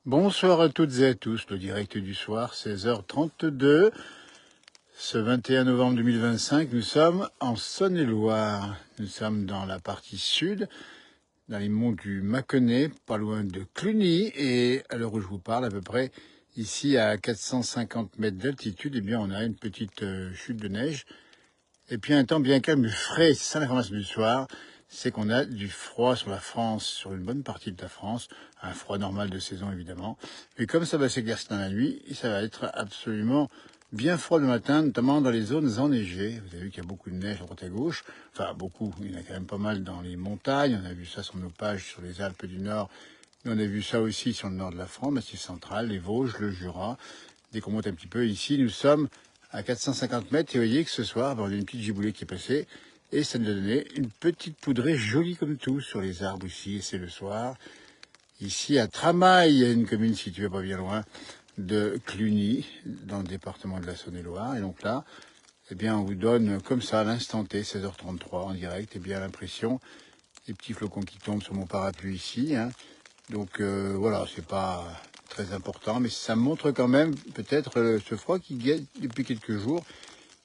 Bonsoir à toutes et à tous, le direct du soir, 16h32. Ce 21 novembre 2025, nous sommes en Saône-et-Loire. Nous sommes dans la partie sud, dans les monts du Mâconnais, pas loin de Cluny. Et à l'heure où je vous parle, à peu près ici à 450 mètres d'altitude, eh bien on a une petite chute de neige. Et puis un temps bien calme et frais, c'est ça l'information du soir, c'est qu'on a du froid sur la France, sur une bonne partie de la France, un froid normal de saison évidemment. Mais comme ça va s'éclaircir dans la nuit, ça va être absolument bien froid le matin, notamment dans les zones enneigées. Vous avez vu qu'il y a beaucoup de neige à droite à gauche, enfin beaucoup, il y en a quand même pas mal dans les montagnes, on a vu ça sur nos pages sur les Alpes du Nord, et on a vu ça aussi sur le nord de la France, Massif central, les Vosges, le Jura. Dès qu'on monte un petit peu ici, nous sommes à 450 mètres, et vous voyez que ce soir, on a une petite giboulée qui est passée, et ça nous a donné une petite poudrée jolie comme tout sur les arbres ici, et c'est le soir. Ici, à Tramail, il y a une commune située pas bien loin de Cluny, dans le département de la Saône-et-Loire, et donc là, eh bien, on vous donne comme ça, à l'instant T, 16h33 en direct, et bien l'impression, des petits flocons qui tombent sur mon parapluie ici, hein. Donc voilà, c'est pas très important, mais ça montre quand même peut-être ce froid qui guette depuis quelques jours,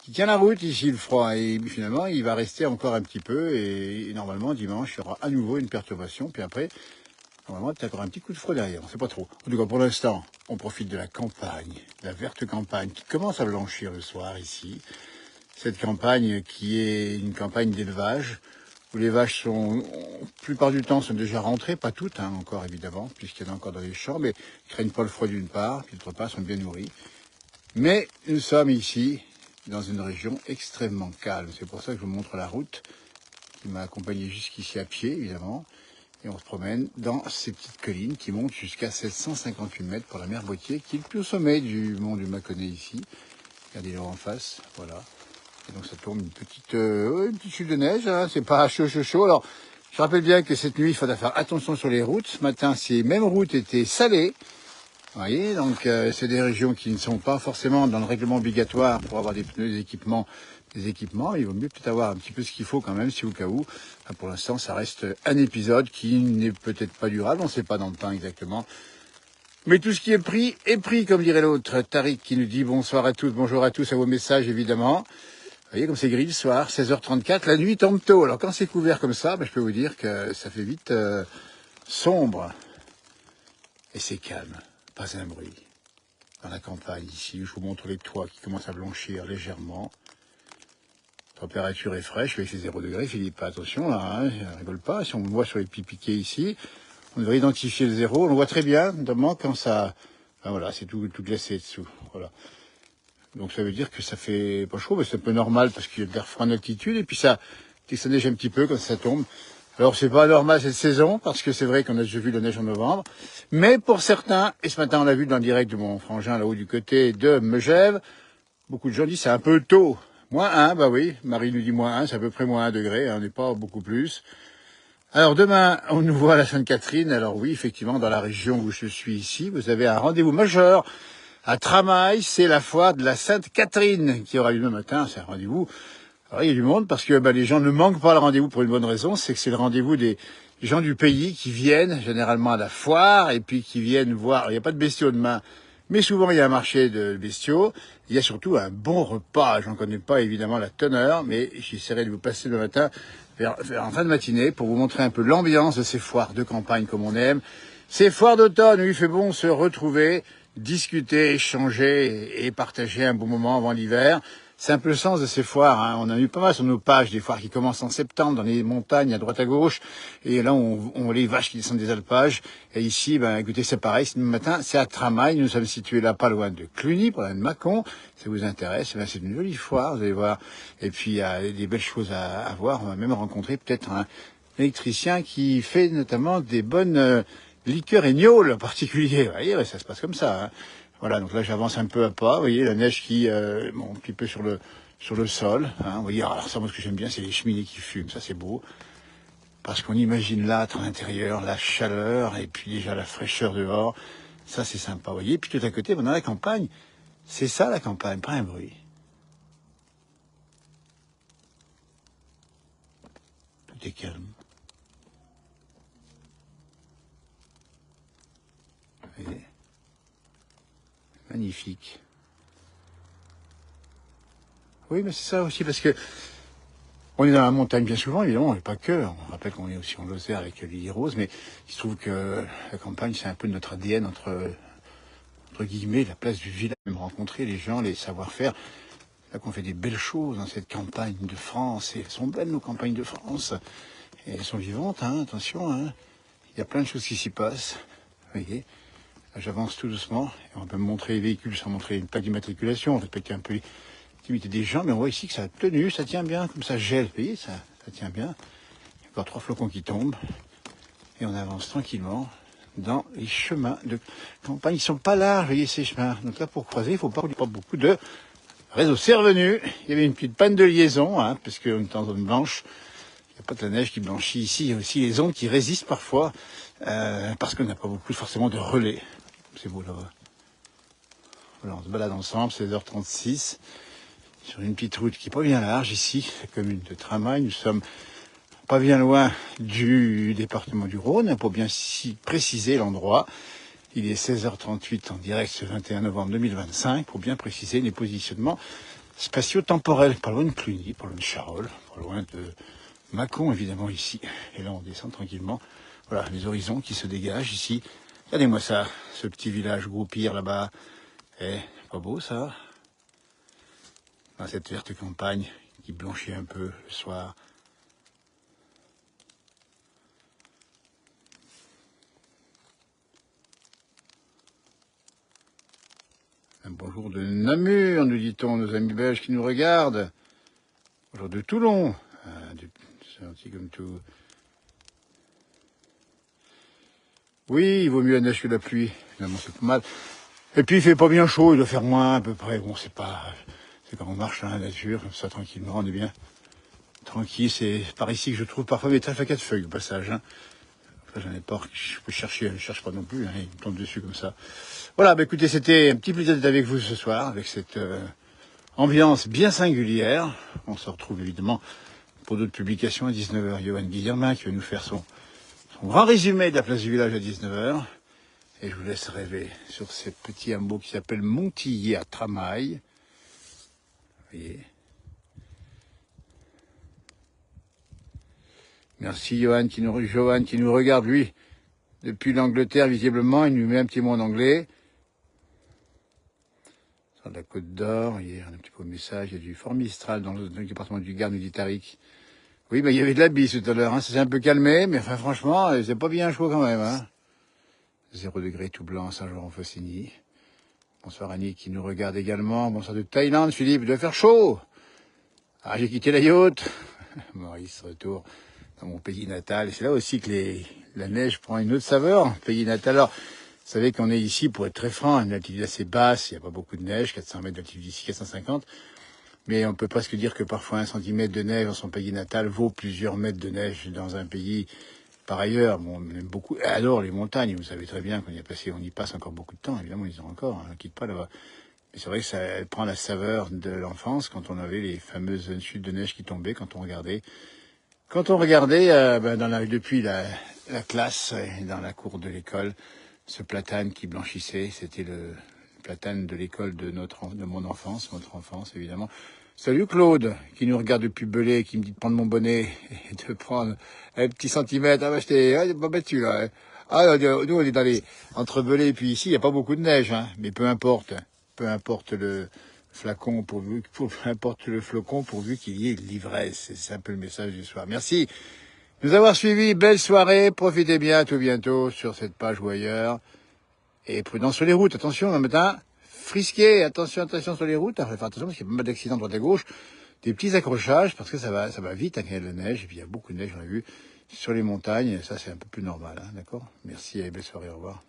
qui tient la route ici, le froid, et finalement il va rester encore un petit peu, et normalement dimanche il y aura à nouveau une perturbation, puis après, normalement peut-être encore un petit coup de froid derrière, on sait pas trop. En tout cas pour l'instant, on profite de la campagne, la verte campagne qui commence à blanchir le soir ici, cette campagne qui est une campagne d'élevage, où les vaches sont, la plupart du temps, sont déjà rentrées, pas toutes, hein, encore évidemment, puisqu'il y en a encore dans les champs, mais ils craignent pas le froid d'une part, puis d'autre part, sont bien nourries. Mais nous sommes ici, dans une région extrêmement calme. C'est pour ça que je vous montre la route, qui m'a accompagné jusqu'ici à pied, évidemment. Et on se promène dans ces petites collines qui montent jusqu'à 758 mètres pour la mer Boîtier, qui est le plus au sommet du mont du Mâconnais ici. Regardez-le en face, voilà. Et donc ça tombe une petite chute de neige, hein, c'est pas chaud. Alors, je rappelle bien que cette nuit, il faudra faire attention sur les routes. Ce matin, ces mêmes routes étaient salées. Vous voyez, donc c'est des régions qui ne sont pas forcément dans le règlement obligatoire pour avoir des pneus, des équipements. Il vaut mieux peut-être avoir un petit peu ce qu'il faut quand même, si au cas où. Enfin, pour l'instant, ça reste un épisode qui n'est peut-être pas durable, on ne sait pas dans le temps exactement. Mais tout ce qui est pris, comme dirait l'autre. Tariq qui nous dit bonsoir à tous, bonjour à tous, à vos messages évidemment. Vous voyez comme c'est gris le soir, 16h34, la nuit tombe tôt. Alors quand c'est couvert comme ça, je peux vous dire que ça fait vite sombre. Et c'est calme, pas un bruit. Dans la campagne ici, je vous montre les toits qui commencent à blanchir légèrement. La température est fraîche, avec ses 0 degrés, Philippe, attention là, hein, rigole pas. Si on le voit sur les petits piquets ici, on devrait identifier le zéro. On le voit très bien, notamment quand ça... Enfin, voilà, c'est tout glacé dessous. Voilà. Donc ça veut dire que ça fait pas chaud, mais c'est un peu normal parce qu'il y a de l'air froid en altitude, et puis ça neige un petit peu quand ça tombe. Alors c'est pas normal cette saison, parce que c'est vrai qu'on a déjà vu la neige en novembre, mais pour certains, et ce matin on l'a vu dans le direct de mon frangin là-haut du côté de Megève, beaucoup de gens disent c'est un peu tôt. -1, bah oui, Marie nous dit -1, c'est à peu près -1 degré, hein, on n'est pas beaucoup plus. Alors demain, on nous voit à la Sainte-Catherine, alors oui, effectivement, dans la région où je suis ici, vous avez un rendez-vous majeur à Tramail, c'est la foire de la Sainte-Catherine qui aura lieu demain matin, c'est un rendez-vous. Alors il y a du monde parce que les gens ne manquent pas le rendez-vous pour une bonne raison, c'est que c'est le rendez-vous des gens du pays qui viennent généralement à la foire et puis qui viennent voir. Alors, il n'y a pas de bestiaux demain, mais souvent il y a un marché de bestiaux. Il y a surtout un bon repas. J'en connais pas évidemment la teneur, mais j'essaierai de vous passer le matin en fin de matinée pour vous montrer un peu l'ambiance de ces foires de campagne comme on aime. Ces foires d'automne où il fait bon se retrouver, discuter, échanger et partager un bon moment avant l'hiver. C'est un peu le sens de ces foires, hein. On a eu pas mal sur nos pages des foires qui commencent en septembre dans les montagnes à droite à gauche. Et là, on voit les vaches qui descendent des alpages. Et ici, écoutez, c'est pareil. Ce matin, c'est à Tramail. Nous sommes situés là, pas loin de Cluny, pas loin de Mâcon. Ça vous intéresse? C'est une jolie foire, vous allez voir. Et puis, il y a des belles choses à voir. On va même rencontrer peut-être un électricien qui fait notamment des bonnes liqueurs et gnôles en particulier. Vous voyez, ça se passe comme ça, hein. Voilà, donc là j'avance un peu à pas, vous voyez, la neige qui, un petit peu sur le sol, hein, vous voyez, alors ça, moi ce que j'aime bien, c'est les cheminées qui fument, ça c'est beau, parce qu'on imagine l'âtre à l'intérieur, la chaleur, et puis déjà la fraîcheur dehors, ça c'est sympa, vous voyez, puis tout à côté, dans la campagne, c'est ça la campagne, pas un bruit. Tout est calme. Vous voyez. Magnifique. Oui, mais c'est ça aussi, parce que on est dans la montagne bien souvent, évidemment, et pas que. On rappelle qu'on est aussi en Lozère avec Lily Rose, mais il se trouve que la campagne, c'est un peu notre ADN, entre guillemets, la place du village. Même rencontrer les gens, les savoir-faire. Là qu'on fait des belles choses dans cette campagne de France, et elles sont belles, nos campagnes de France. Et elles sont vivantes, hein, attention, hein. Il y a plein de choses qui s'y passent. Vous voyez, là, j'avance tout doucement, et on peut me montrer les véhicules sans montrer une plaque d'immatriculation, on respecte un peu l'intimité des gens, mais on voit ici que ça a tenu, ça tient bien, comme ça gèle, vous voyez, ça tient bien. Il y a encore 3 flocons qui tombent, et on avance tranquillement dans les chemins de campagne. Ils sont pas larges, vous voyez, ces chemins. Donc là, pour croiser, il faut pas beaucoup de réseau. C'est revenu, il y avait une petite panne de liaison, hein, parce qu'on est en zone blanche. Il n'y a pas que la neige qui blanchit ici, il y a aussi les ondes qui résistent parfois, parce qu'on n'a pas beaucoup forcément de relais. C'est beau là-bas. Voilà, on se balade ensemble, 16h36, sur une petite route qui n'est pas bien large ici, la commune de Tramail. Nous sommes pas bien loin du département du Rhône, pour bien si préciser l'endroit. Il est 16h38 en direct ce 21 novembre 2025, pour bien préciser les positionnements spatio-temporels. Pas loin de Cluny, pas loin de Charolles, pas loin de Mâcon, évidemment, ici. Et là, on descend tranquillement. Voilà, les horizons qui se dégagent ici. Regardez-moi ça, ce petit village Groupir là-bas. Eh, pas beau ça? Dans cette verte campagne qui blanchit un peu le soir. Un bonjour de Namur, nous dit-on, nos amis belges qui nous regardent. Bonjour de Toulon. C'est gentil comme tout. Oui, il vaut mieux la neige que la pluie. Finalement, c'est pas mal. Et puis, il fait pas bien chaud, il doit faire moins, à peu près. Bon, c'est quand on marche dans la nature, comme ça, tranquillement, on est bien tranquille. C'est par ici que je trouve parfois mes trèfles à 4 feuilles, au passage, hein. Après, j'en ai pas, je peux chercher, je ne cherche pas non plus, hein, il me tombe dessus comme ça. Voilà, bah, écoutez, c'était un petit plaisir d'être avec vous ce soir, avec cette ambiance bien singulière. On se retrouve évidemment pour d'autres publications à 19h. Johan Guillermin qui va nous faire son grand résumé de la place du village à 19h. Et je vous laisse rêver sur ce petit hameau qui s'appelle Montillier à Tramail. Vous voyez. Merci Johan qui nous regarde, lui, depuis l'Angleterre, visiblement. Il nous met un petit mot en anglais. Sur la Côte d'Or, hier, un petit peu de message. Il y a du Fort Mistral dans le département du Gard, nous dit Tariq. Oui, mais il y avait de la bise tout à l'heure. Hein. Ça s'est un peu calmé, mais enfin, franchement, c'est pas bien chaud quand même. Hein. 0 degré tout blanc, Saint-Jean-en-Faucigny. Bonsoir Annie qui nous regarde également. Bonsoir de Thaïlande, Philippe, il doit faire chaud. Ah, j'ai quitté la yacht. Maurice, retour dans mon pays natal. Et c'est là aussi que la neige prend une autre saveur, pays natal. Alors, vous savez qu'on est ici, pour être très franc, une altitude assez basse, il n'y a pas beaucoup de neige, 400 mètres d'altitude ici, 450. Mais on peut presque dire que parfois 1 centimètre de neige dans son pays natal vaut plusieurs mètres de neige dans un pays par ailleurs. Bon, on aime beaucoup, adore les montagnes, vous savez très bien qu'on y a passé, on y passe encore beaucoup de temps, évidemment, ils ont encore, hein, on ne quitte pas là-bas. Mais c'est vrai que ça prend la saveur de l'enfance quand on avait les fameuses chutes de neige qui tombaient, quand on regardait depuis la classe, dans la cour de l'école, ce platane qui blanchissait, c'était le platane de l'école de mon enfance, notre enfance évidemment. Salut Claude, qui nous regarde depuis Belay, qui me dit de prendre mon bonnet et de prendre un petit centimètre. Ah bah j'ai pas battu là. Hein. Ah, nous on est entre Belay et puis ici, il n'y a pas beaucoup de neige, hein, mais peu importe le flacon peu importe le flocon pourvu qu'il y ait l'ivresse. C'est un peu le message du soir. Merci de nous avoir suivis. Belle soirée. Profitez bien. À tout bientôt sur cette page ou ailleurs. Et prudence sur les routes. Attention, le matin. Frisqué. Attention sur les routes. Faire attention parce qu'il y a pas mal d'accidents droite à gauche. Des petits accrochages parce que ça va vite hein, quand il y a de la neige. Et puis il y a beaucoup de neige, on a vu, sur les montagnes. Et ça, c'est un peu plus normal. Hein, d'accord? Merci et belle soirée. Au revoir.